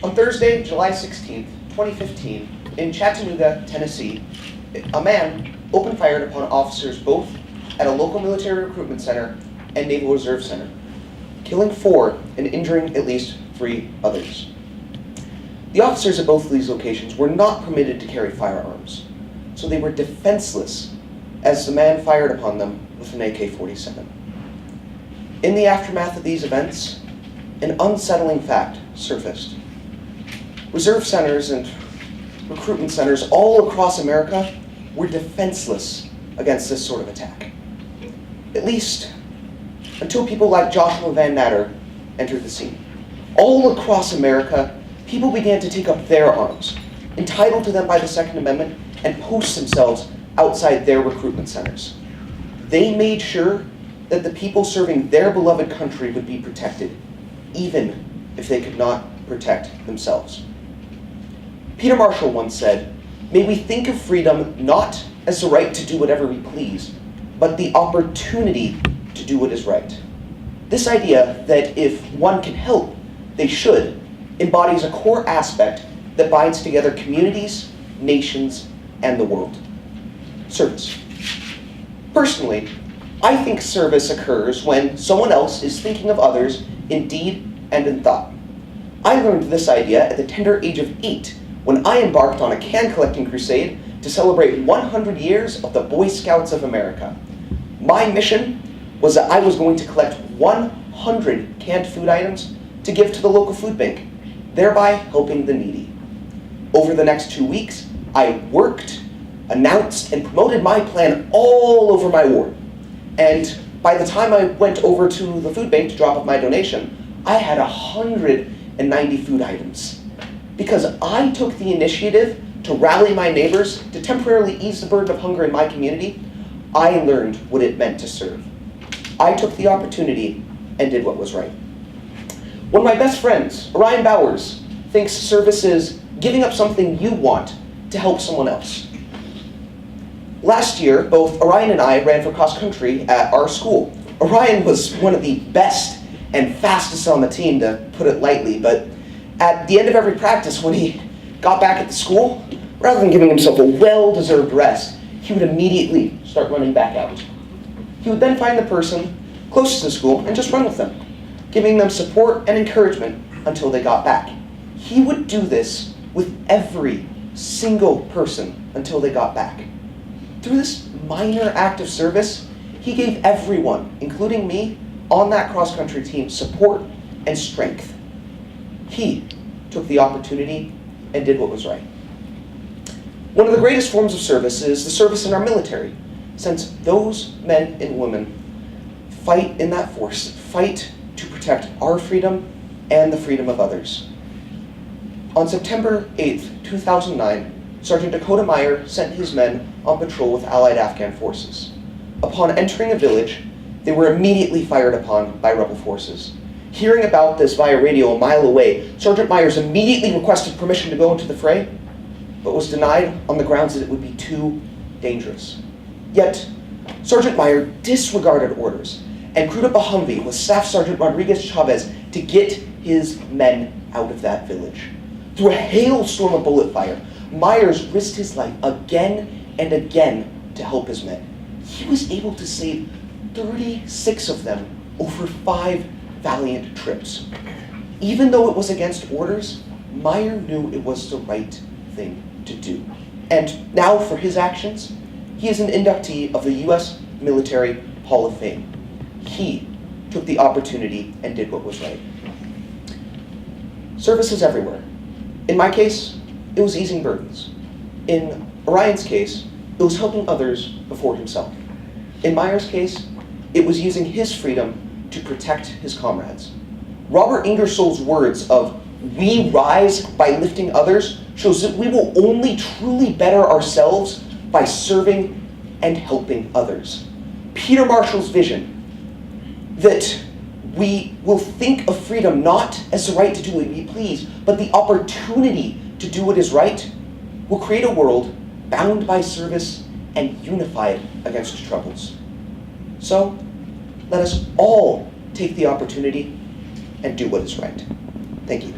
On Thursday, July 16th, 2015, in Chattanooga, Tennessee, a man opened fire upon officers both at a local military recruitment center and Naval Reserve Center, killing 4 and injuring at least 3 others. The officers at both of these locations were not permitted to carry firearms, so they were defenseless as the man fired upon them with an AK-47. In the aftermath of these events, an unsettling fact surfaced. Reserve centers and recruitment centers all across America were defenseless against this sort of attack. At least until people like Joshua Van Natter entered the scene. All across America, people began to take up their arms, entitled to them by the Second Amendment, and post themselves outside their recruitment centers. They made sure that the people serving their beloved country would be protected, even if they could not protect themselves. Peter Marshall once said, "May we think of freedom not as the right to do whatever we please, but the opportunity to do what is right." This idea that if one can help, they should, embodies a core aspect that binds together communities, nations, and the world: service. Personally, I think service occurs when someone else is thinking of others in deed and in thought. I learned this idea at the tender age of 8 when I embarked on a can collecting crusade to celebrate 100 years of the Boy Scouts of America. My mission was that I was going to collect 100 canned food items to give to the local food bank, thereby helping the needy. Over the next 2 weeks, I worked, announced, and promoted my plan all over my ward. And by the time I went over to the food bank to drop off my donation, I had 190 food items. Because I took the initiative to rally my neighbors to temporarily ease the burden of hunger in my community, I learned what it meant to serve. I took the opportunity and did what was right. One of my best friends, Orion Bowers, thinks service is giving up something you want to help someone else. Last year, both Orion and I ran for cross country at our school. Orion was one of the best and fastest on the team, to put it lightly, but at the end of every practice, when he got back at the school, rather than giving himself a well-deserved rest, he would immediately start running back out. He would then find the person closest to the school and just run with them, giving them support and encouragement until they got back. He would do this with every single person until they got back. Through this minor act of service, he gave everyone, including me, on that cross-country team support and strength. He took the opportunity and did what was right. One of the greatest forms of service is the service in our military, since those men and women fight in that force, fight to protect our freedom and the freedom of others. On September 8th, 2009, Sergeant Dakota Meyer sent his men on patrol with Allied Afghan forces. Upon entering a village, they were immediately fired upon by rebel forces. Hearing about this via radio a mile away, Sergeant Myers immediately requested permission to go into the fray, but was denied on the grounds that it would be too dangerous. Yet, Sergeant Meyer disregarded orders and crewed up a Humvee with Staff Sergeant Rodriguez Chavez to get his men out of that village. Through a hailstorm of bullet fire, Myers risked his life again and again to help his men. He was able to save 36 of them over 5 valiant trips. Even though it was against orders, Meyer knew it was the right thing to do. And now for his actions, he is an inductee of the U.S. Military Hall of Fame. He took the opportunity and did what was right. Service is everywhere. In my case, it was easing burdens. In Orion's case, it was helping others before himself. In Meyer's case, it was using his freedom to protect his comrades. Robert Ingersoll's words of "we rise by lifting others" shows that we will only truly better ourselves by serving and helping others. Peter Marshall's vision that we will think of freedom not as the right to do what we please, but the opportunity to do what is right, will create a world bound by service and unified against troubles. So, let us all take the opportunity and do what is right. Thank you.